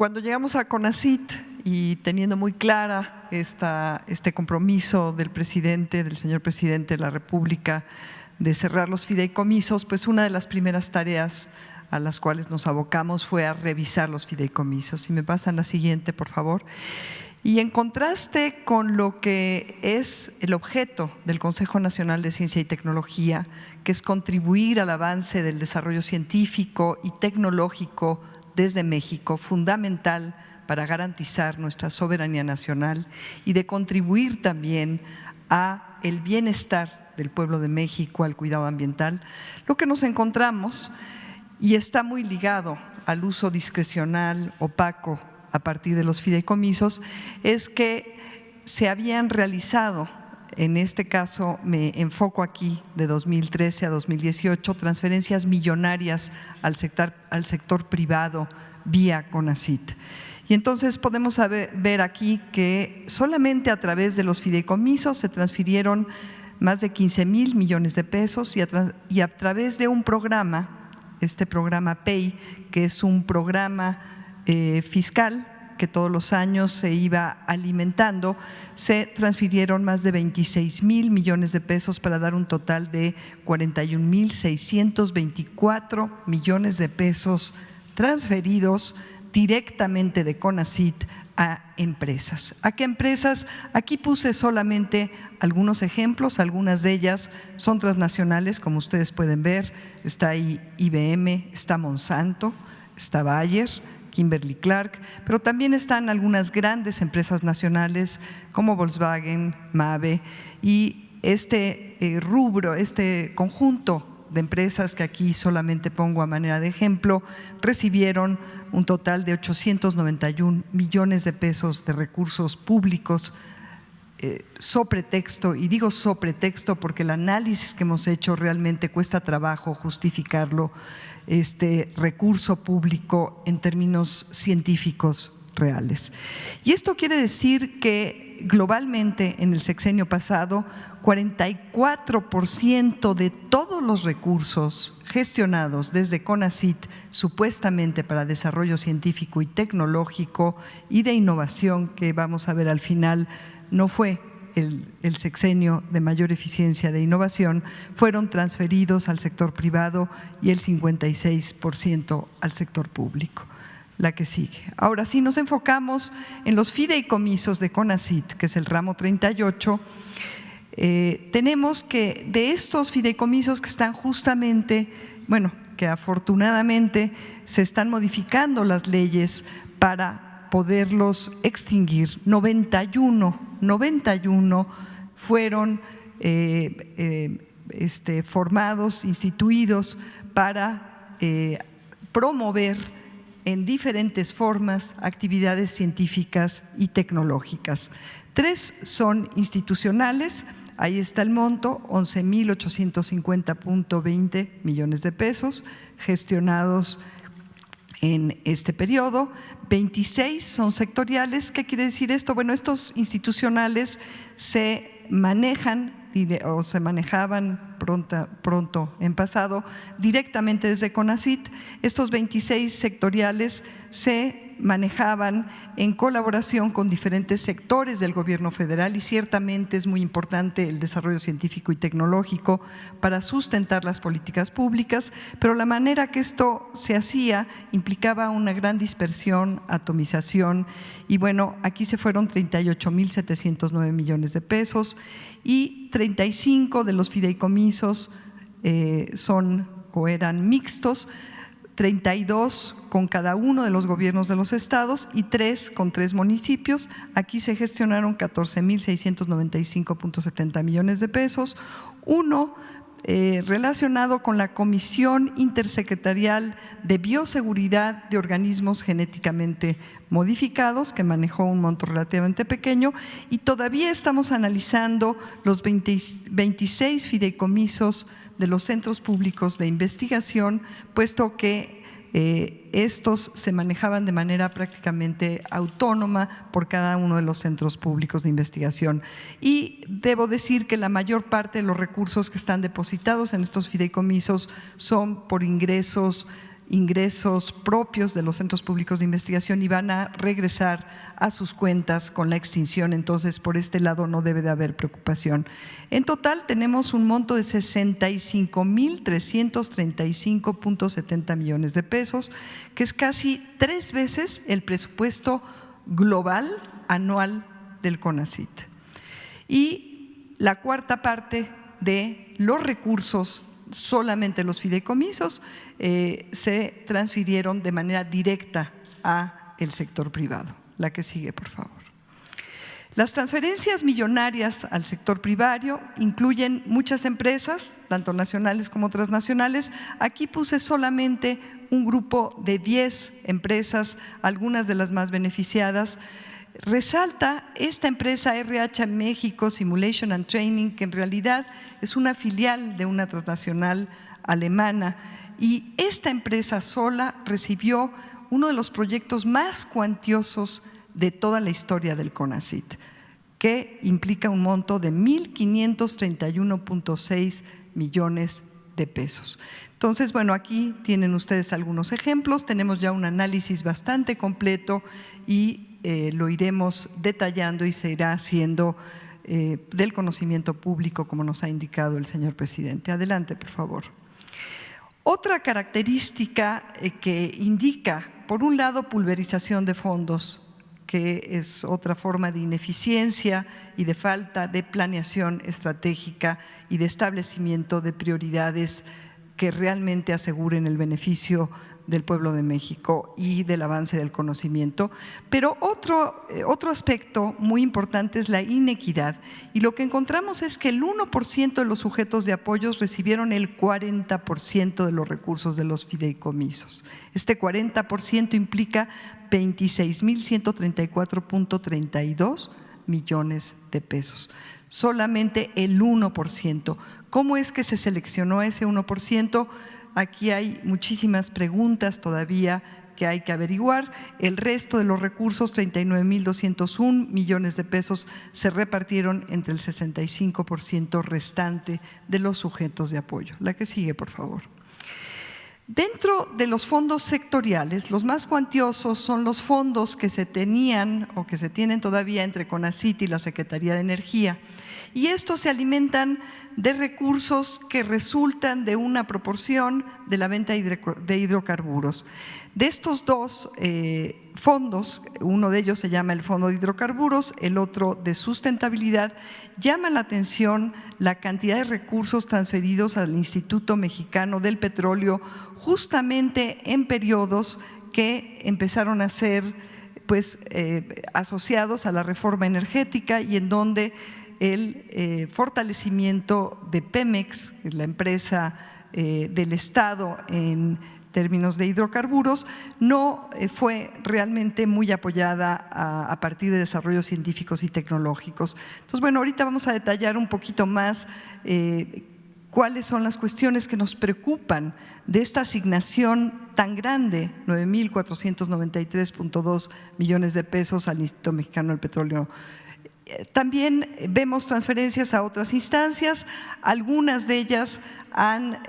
cuando llegamos a CONACYT y teniendo muy clara este compromiso del señor presidente de la República de cerrar los fideicomisos, pues una de las primeras tareas a las cuales nos abocamos fue a revisar los fideicomisos. Si me pasan la siguiente, por favor. Y en contraste con lo que es el objeto del Consejo Nacional de Ciencia y Tecnología, que es contribuir al avance del desarrollo científico y tecnológico desde México, fundamental para garantizar nuestra soberanía nacional y de contribuir también a el bienestar del pueblo de México, al cuidado ambiental, lo que nos encontramos, y está muy ligado al uso discrecional, opaco, a partir de los fideicomisos, es que se habían realizado, en este caso me enfoco aquí de 2013 a 2018, transferencias millonarias al sector privado vía CONACYT. Y entonces podemos ver aquí que solamente a través de los fideicomisos se transfirieron más de 15,000 millones de pesos y a través de un programa, este programa PEI, que es un programa fiscal que todos los años se iba alimentando, se transfirieron más de 26,000 millones de pesos para dar un total de 41,624 millones de pesos transferidos directamente de CONACYT a empresas. ¿A qué empresas? Aquí puse solamente algunos ejemplos, algunas de ellas son transnacionales, como ustedes pueden ver, está ahí IBM, está Monsanto, está Bayer, Kimberly-Clark, pero también están algunas grandes empresas nacionales como Volkswagen, Mabe, y este rubro, este conjunto de empresas que aquí solamente pongo a manera de ejemplo, recibieron un total de 891 millones de pesos de recursos públicos sobre texto, y digo sobre texto porque el análisis que hemos hecho realmente cuesta trabajo justificarlo, este recurso público en términos científicos reales. Y esto quiere decir que globalmente en el sexenio pasado 44% de todos los recursos gestionados desde CONACYT supuestamente para desarrollo científico y tecnológico y de innovación, que vamos a ver al final no fue el sexenio de mayor eficiencia de innovación, fueron transferidos al sector privado y el 56% al sector público. La que sigue. Ahora, si nos enfocamos en los fideicomisos de CONACYT, que es el ramo 38, tenemos que de estos fideicomisos que están justamente, bueno, que afortunadamente se están modificando las leyes para poderlos extinguir, 91 fueron formados, instituidos para promover en diferentes formas actividades científicas y tecnológicas. 3 son institucionales, ahí está el monto, 11,850.20 millones de pesos gestionados en este periodo. 26 son sectoriales. ¿Qué quiere decir esto? Bueno, estos institucionales se manejan o se manejaban pronto en pasado directamente desde CONACYT. Estos 26 sectoriales se manejaban en colaboración con diferentes sectores del gobierno federal, y ciertamente es muy importante el desarrollo científico y tecnológico para sustentar las políticas públicas, pero la manera que esto se hacía implicaba una gran dispersión, atomización, y bueno, aquí se fueron 38,709 millones de pesos, y 35 de los fideicomisos son o eran mixtos, 32 con cada uno de los gobiernos de los estados y 3 con 3 municipios. Aquí se gestionaron 14,695.70 millones de pesos. Uno relacionado con la Comisión Intersecretarial de Bioseguridad de Organismos Genéticamente Modificados, que manejó un monto relativamente pequeño, y todavía estamos analizando los 26 fideicomisos de los centros públicos de investigación, puesto que estos se manejaban de manera prácticamente autónoma por cada uno de los centros públicos de investigación. Y debo decir que la mayor parte de los recursos que están depositados en estos fideicomisos son por ingresos ingresos propios de los centros públicos de investigación y van a regresar a sus cuentas con la extinción. Entonces, por este lado no debe de haber preocupación. En total tenemos un monto de 65,335.70 millones de pesos, que es casi 3 veces el presupuesto global anual del CONACYT. Y la cuarta parte de los recursos, solamente los fideicomisos, se transfirieron de manera directa al sector privado. La que sigue, por favor. Las transferencias millonarias al sector privado incluyen muchas empresas, tanto nacionales como transnacionales. Aquí puse solamente un grupo de 10 empresas, algunas de las más beneficiadas. Resalta esta empresa RH México Simulation and Training, que en realidad es una filial de una transnacional alemana, y esta empresa sola recibió uno de los proyectos más cuantiosos de toda la historia del CONACYT, que implica un monto de 1,531.6 millones de pesos. Entonces, bueno, aquí tienen ustedes algunos ejemplos. Tenemos ya un análisis bastante completo y lo iremos detallando y se irá haciendo del conocimiento público, como nos ha indicado el señor presidente. Adelante, por favor. Otra característica que indica, por un lado, pulverización de fondos, que es otra forma de ineficiencia y de falta de planeación estratégica y de establecimiento de prioridades que realmente aseguren el beneficio del pueblo de México y del avance del conocimiento. Pero otro aspecto muy importante es la inequidad, y lo que encontramos es que el 1% de los sujetos de apoyos recibieron el 40% de los recursos de los fideicomisos. Este 40% implica 26,134.32 millones de pesos. Solamente el 1%. ¿Cómo es que se seleccionó ese 1%? Aquí hay muchísimas preguntas todavía que hay que averiguar. El resto de los recursos, 39,201 millones de pesos, se repartieron entre el 65% restante de los sujetos de apoyo. La que sigue, por favor. Dentro de los fondos sectoriales, los más cuantiosos son los fondos que se tenían o que se tienen todavía entre CONACYT y la Secretaría de Energía. Y estos se alimentan de recursos que resultan de una proporción de la venta de hidrocarburos. De estos dos fondos, uno de ellos se llama el Fondo de Hidrocarburos, el otro de Sustentabilidad, llama la atención la cantidad de recursos transferidos al Instituto Mexicano del Petróleo, justamente en periodos que empezaron a ser asociados a la reforma energética y en donde el fortalecimiento de Pemex, la empresa del Estado en términos de hidrocarburos, no fue realmente muy apoyada a partir de desarrollos científicos y tecnológicos. Entonces, bueno, ahorita vamos a detallar un poquito más cuáles son las cuestiones que nos preocupan de esta asignación tan grande, 9,493.2 millones de pesos al Instituto Mexicano del Petróleo. También vemos transferencias a otras instancias, algunas de ellas han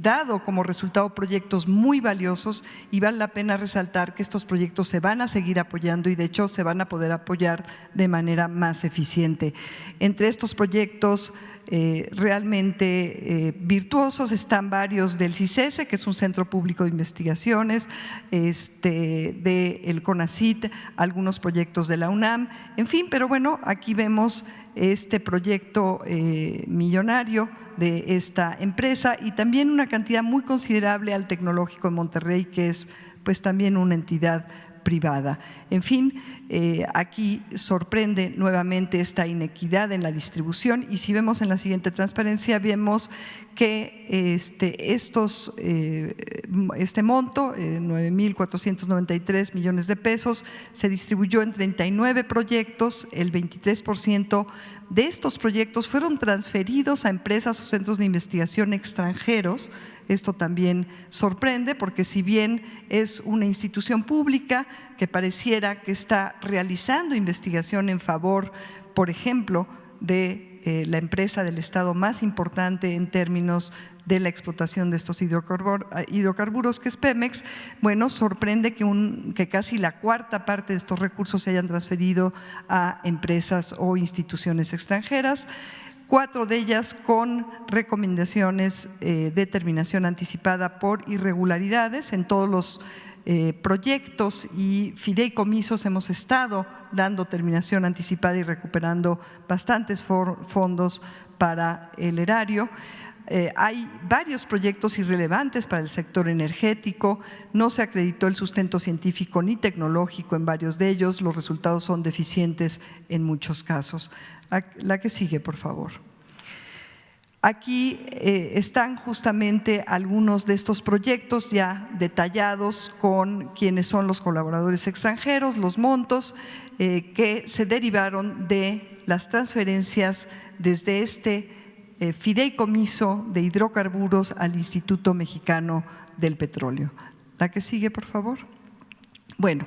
dado como resultado proyectos muy valiosos y vale la pena resaltar que estos proyectos se van a seguir apoyando y de hecho se van a poder apoyar de manera más eficiente. Entre estos proyectos realmente virtuosos están varios del CICESE, que es un centro público de investigaciones, del CONACYT, algunos proyectos de la UNAM, en fin, pero bueno, aquí vemos este proyecto millonario de esta empresa y también una cantidad muy considerable al Tecnológico de Monterrey, que es pues también una entidad privada. En fin, aquí sorprende nuevamente esta inequidad en la distribución y si vemos en la siguiente transparencia vemos que este monto, 9,493 millones de pesos, se distribuyó en 39 proyectos, el 23% de estos proyectos fueron transferidos a empresas o centros de investigación extranjeros. Esto también sorprende porque si bien es una institución pública que pareciera que está realizando investigación en favor, por ejemplo, de la empresa del Estado más importante en términos de la explotación de estos hidrocarburos, que es Pemex. Bueno, sorprende que casi la cuarta parte de estos recursos se hayan transferido a empresas o instituciones extranjeras. 4 de ellas con recomendaciones de terminación anticipada por irregularidades. En todos los proyectos y fideicomisos hemos estado dando terminación anticipada y recuperando bastantes fondos para el erario. Hay varios proyectos irrelevantes para el sector energético, no se acreditó el sustento científico ni tecnológico en varios de ellos, los resultados son deficientes en muchos casos. La que sigue, por favor. Aquí están justamente algunos de estos proyectos ya detallados con quiénes son los colaboradores extranjeros, los montos que se derivaron de las transferencias desde este fideicomiso de hidrocarburos al Instituto Mexicano del Petróleo. La que sigue, por favor. Bueno,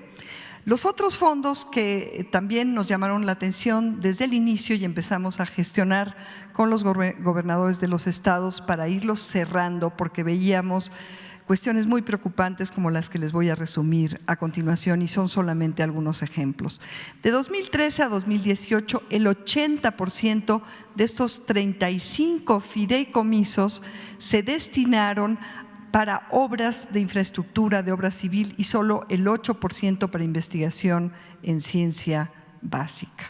los otros fondos que también nos llamaron la atención desde el inicio y empezamos a gestionar con los gobernadores de los estados para irlos cerrando, porque veíamos cuestiones muy preocupantes como las que les voy a resumir a continuación y son solamente algunos ejemplos. De 2013 a 2018, el 80% de estos 35 fideicomisos se destinaron para obras de infraestructura, de obra civil y solo el 8% para investigación en ciencia básica.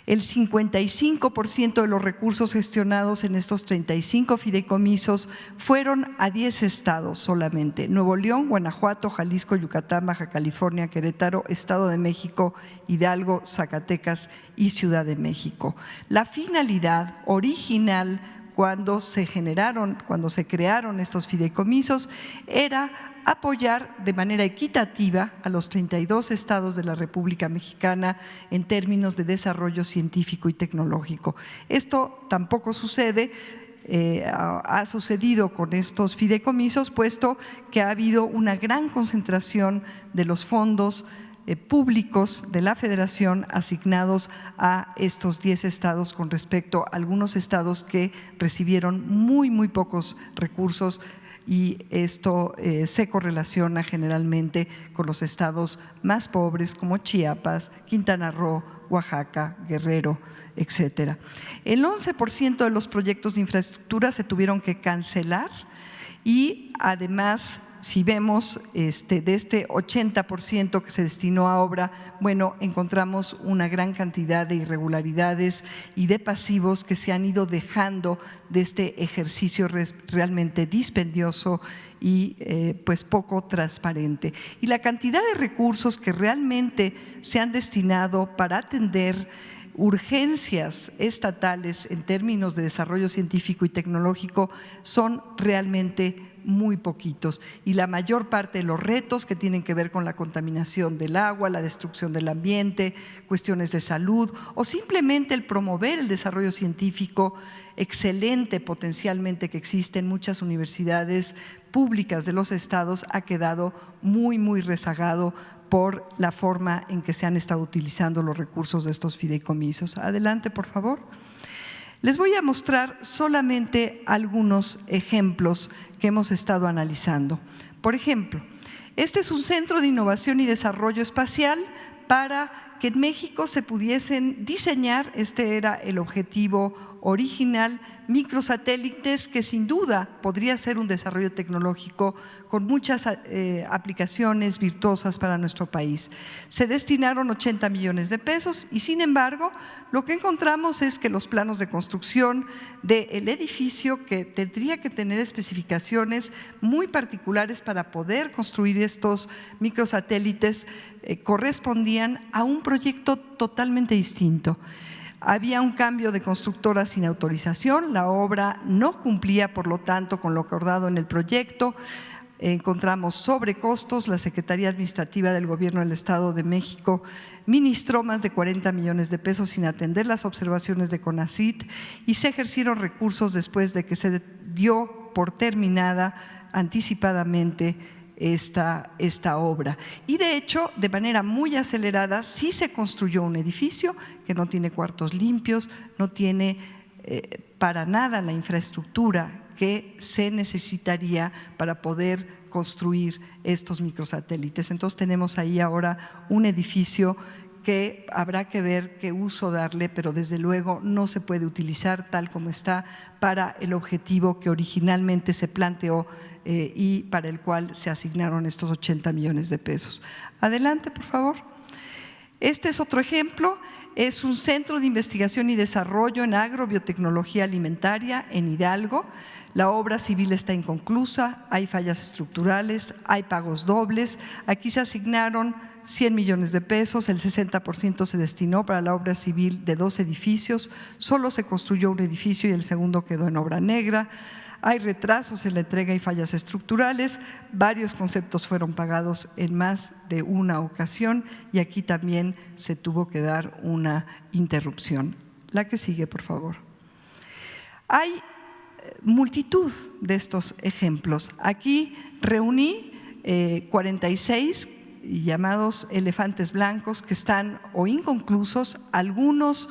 El 55% de los recursos gestionados en estos 35 fideicomisos fueron a 10 estados solamente: Nuevo León, Guanajuato, Jalisco, Yucatán, Baja California, Querétaro, Estado de México, Hidalgo, Zacatecas y Ciudad de México. La finalidad original cuando se crearon estos fideicomisos era apoyar de manera equitativa a los 32 estados de la República Mexicana en términos de desarrollo científico y tecnológico. Esto tampoco sucede, ha sucedido con estos fideicomisos, puesto que ha habido una gran concentración de los fondos públicos de la Federación asignados a estos 10 estados con respecto a algunos estados que recibieron muy pocos recursos, y esto se correlaciona generalmente con los estados más pobres como Chiapas, Quintana Roo, Oaxaca, Guerrero, etcétera. El 11% de los proyectos de infraestructura se tuvieron que cancelar y además, si vemos de este 80% que se destinó a obra, bueno, encontramos una gran cantidad de irregularidades y de pasivos que se han ido dejando de este ejercicio realmente dispendioso y pues poco transparente. Y la cantidad de recursos que realmente se han destinado para atender urgencias estatales en términos de desarrollo científico y tecnológico son realmente muy poquitos, y la mayor parte de los retos que tienen que ver con la contaminación del agua, la destrucción del ambiente, cuestiones de salud o simplemente el promover el desarrollo científico excelente potencialmente que existe en muchas universidades públicas de los estados ha quedado muy rezagado por la forma en que se han estado utilizando los recursos de estos fideicomisos. Adelante, por favor. Les voy a mostrar solamente algunos ejemplos que hemos estado analizando. Por ejemplo, este es un centro de innovación y desarrollo espacial para que en México se pudiesen diseñar, este era el objetivo original, microsatélites que sin duda podría ser un desarrollo tecnológico con muchas aplicaciones virtuosas para nuestro país. Se destinaron 80 millones de pesos y sin embargo lo que encontramos es que los planos de construcción del edificio, que tendría que tener especificaciones muy particulares para poder construir estos microsatélites, correspondían a un proyecto totalmente distinto. Había un cambio de constructora sin autorización, la obra no cumplía, por lo tanto, con lo acordado en el proyecto. Encontramos sobrecostos, la Secretaría Administrativa del Gobierno del Estado de México ministró más de 40 millones de pesos sin atender las observaciones de CONACYT y se ejercieron recursos después de que se dio por terminada anticipadamente esta obra. Y de hecho, de manera muy acelerada, sí se construyó un edificio que no tiene cuartos limpios, no tiene para nada la infraestructura que se necesitaría para poder construir estos microsatélites. Entonces tenemos ahí ahora un edificio que habrá que ver qué uso darle, pero desde luego no se puede utilizar tal como está para el objetivo que originalmente se planteó y para el cual se asignaron estos 80 millones de pesos. Adelante, por favor. Este es otro ejemplo. Es un centro de investigación y desarrollo en agrobiotecnología alimentaria en Hidalgo. La obra civil está inconclusa, hay fallas estructurales, hay pagos dobles. Aquí se asignaron 100 millones de pesos, el 60% se destinó para la obra civil de 2 edificios, solo se construyó un edificio y el segundo quedó en obra negra. Hay retrasos en la entrega y fallas estructurales, varios conceptos fueron pagados en más de una ocasión y aquí también se tuvo que dar una interrupción. La que sigue, por favor. Hay multitud de estos ejemplos. Aquí reuní 46 llamados elefantes blancos que están o inconclusos, algunos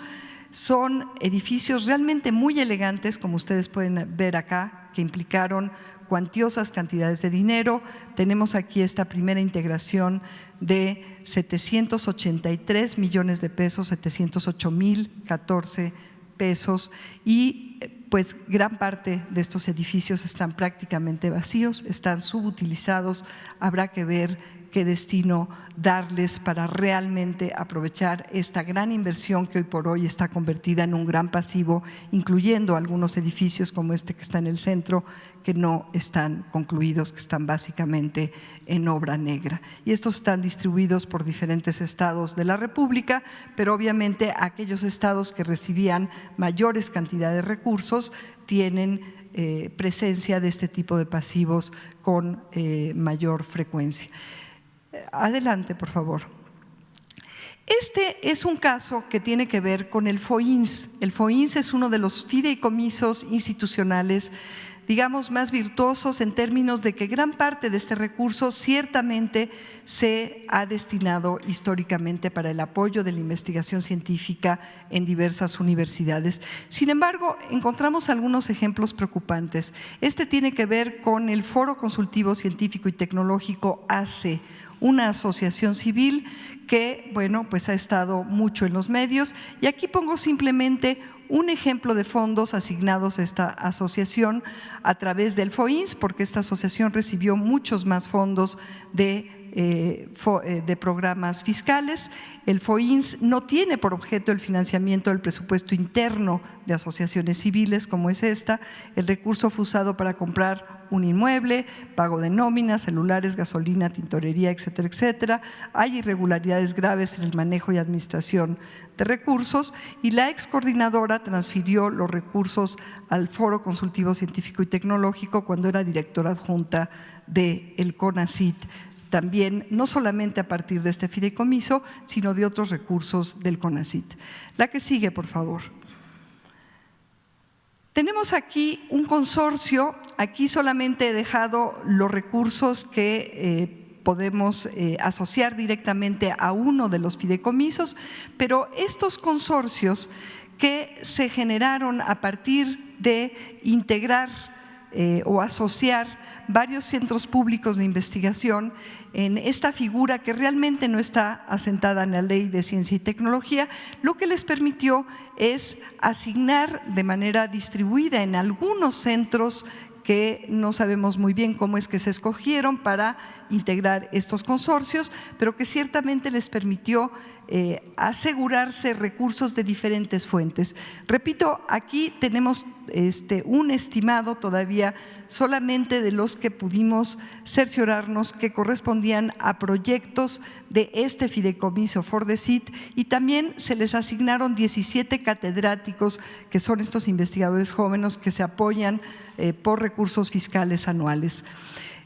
son edificios realmente muy elegantes, como ustedes pueden ver acá, que implicaron cuantiosas cantidades de dinero. Tenemos aquí esta primera integración de 783 millones de pesos, 708.014 pesos y pues gran parte de estos edificios están prácticamente vacíos, están subutilizados, habrá que ver qué destino darles para realmente aprovechar esta gran inversión que hoy por hoy está convertida en un gran pasivo, incluyendo algunos edificios como este que está en el centro, que no están concluidos, que están básicamente en obra negra. Y estos están distribuidos por diferentes estados de la República, pero obviamente aquellos estados que recibían mayores cantidades de recursos tienen presencia de este tipo de pasivos con mayor frecuencia. Adelante, por favor. Este es un caso que tiene que ver con el FOINS. El FOINS es uno de los fideicomisos institucionales, digamos, más virtuosos en términos de que gran parte de este recurso ciertamente se ha destinado históricamente para el apoyo de la investigación científica en diversas universidades. Sin embargo, encontramos algunos ejemplos preocupantes. Este tiene que ver con el Foro Consultivo Científico y Tecnológico ACE, una asociación civil que, bueno, pues ha estado mucho en los medios. Y aquí pongo simplemente un ejemplo de fondos asignados a esta asociación a través del FOINS, porque esta asociación recibió muchos más fondos de programas fiscales. El FOINS no tiene por objeto el financiamiento del presupuesto interno de asociaciones civiles como es esta. El recurso fue usado para comprar un inmueble, pago de nóminas, celulares, gasolina, tintorería, etcétera, etcétera. Hay irregularidades graves en el manejo y administración de recursos y la ex coordinadora transfirió los recursos al Foro Consultivo Científico y Tecnológico cuando era directora adjunta del CONACYT. También, no solamente a partir de este fideicomiso, sino de otros recursos del CONACYT. La que sigue, por favor. Tenemos aquí un consorcio, aquí solamente he dejado los recursos que podemos asociar directamente a uno de los fideicomisos, pero estos consorcios que se generaron a partir de integrar o asociar varios centros públicos de investigación en esta figura que realmente no está asentada en la Ley de Ciencia y Tecnología, lo que les permitió es asignar de manera distribuida en algunos centros que no sabemos muy bien cómo es que se escogieron para integrar estos consorcios, pero que ciertamente les permitió asegurarse recursos de diferentes fuentes. Repito, aquí tenemos un estimado todavía solamente de los que pudimos cerciorarnos que correspondían a proyectos de este fideicomiso FORDECYT y también se les asignaron 17 catedráticos que son estos investigadores jóvenes que se apoyan por recursos fiscales anuales.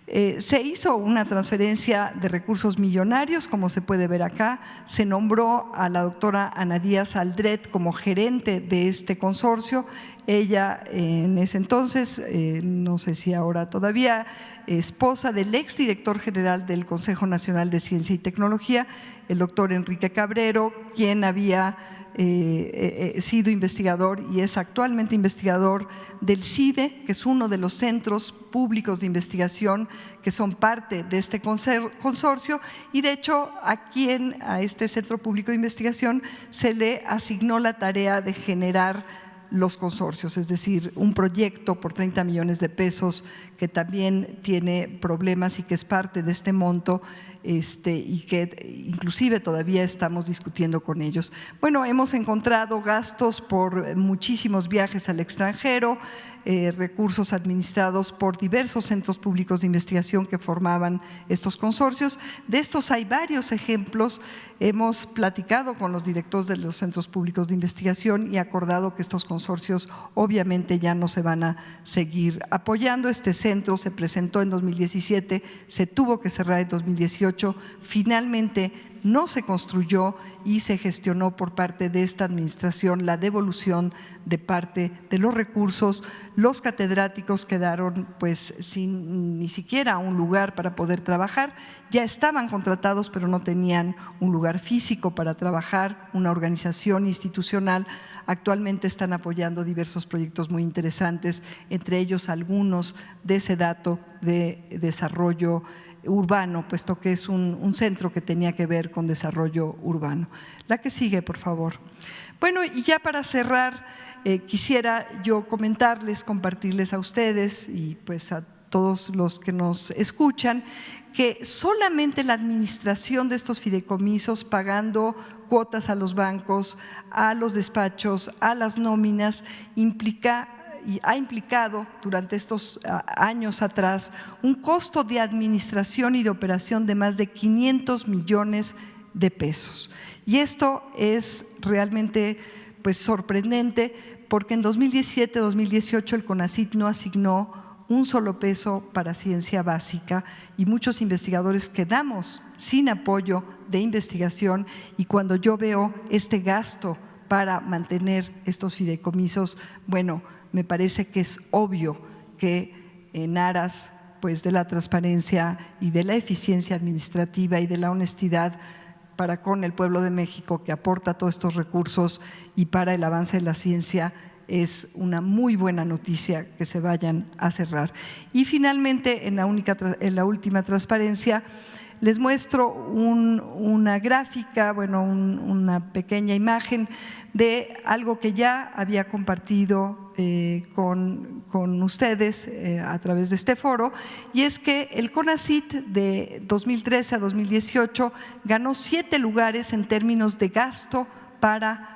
Se hizo una transferencia de recursos millonarios, como se puede ver acá. Se nombró a la doctora Ana Díaz Aldret como gerente de este consorcio. Ella en ese entonces, no sé si ahora todavía, esposa del exdirector general del Consejo Nacional de Ciencia y Tecnología, el doctor Enrique Cabrero, quien había sido investigador y es actualmente investigador del CIDE, que es uno de los centros públicos de investigación que son parte de este consorcio, y de hecho a este centro público de investigación se le asignó la tarea de generar los consorcios, es decir, un proyecto por 30 millones de pesos que también tiene problemas y que es parte de este monto y que inclusive todavía estamos discutiendo con ellos. Bueno, hemos encontrado gastos por muchísimos viajes al extranjero, recursos administrados por diversos centros públicos de investigación que formaban estos consorcios. De estos hay varios ejemplos. Hemos platicado con los directores de los centros públicos de investigación y acordado que estos consorcios obviamente ya no se van a seguir apoyando. Este centro se presentó en 2017, se tuvo que cerrar en 2018, finalmente no se construyó y se gestionó por parte de esta administración la devolución de parte de los recursos. Los catedráticos quedaron pues sin ni siquiera un lugar para poder trabajar, ya estaban contratados pero no tenían un lugar físico para trabajar, una organización institucional. Actualmente están apoyando diversos proyectos muy interesantes, entre ellos algunos de SEDATO de desarrollo urbano, puesto que es un centro que tenía que ver con desarrollo urbano. La que sigue, por favor. Bueno, y ya para cerrar, quisiera yo compartirles a ustedes y pues a todos los que nos escuchan, que solamente la administración de estos fideicomisos, pagando cuotas a los bancos, a los despachos, a las nóminas, ha implicado durante estos años atrás un costo de administración y de operación de más de 500 millones de pesos. Y esto es realmente pues sorprendente porque en 2017-2018 el CONACYT no asignó un solo peso para ciencia básica y muchos investigadores quedamos sin apoyo de investigación, y cuando yo veo este gasto para mantener estos fideicomisos, bueno, me parece que es obvio que en aras pues de la transparencia y de la eficiencia administrativa y de la honestidad para con el pueblo de México, que aporta todos estos recursos, y para el avance de la ciencia, es una muy buena noticia que se vayan a cerrar. Y finalmente, en la última transparencia, les muestro una gráfica, una pequeña imagen de algo que ya había compartido con ustedes a través de este foro, y es que el CONACYT de 2013 a 2018 ganó 7 lugares en términos de gasto para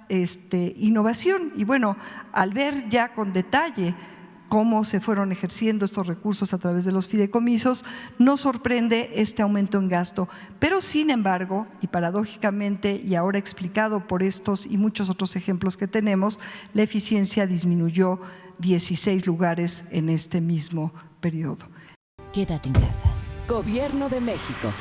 innovación. Y bueno, al ver ya con detalle cómo se fueron ejerciendo estos recursos a través de los fideicomisos, nos sorprende este aumento en gasto. Pero sin embargo, y paradójicamente, y ahora explicado por estos y muchos otros ejemplos que tenemos, la eficiencia disminuyó 16 lugares en este mismo periodo. Quédate en casa. Gobierno de México.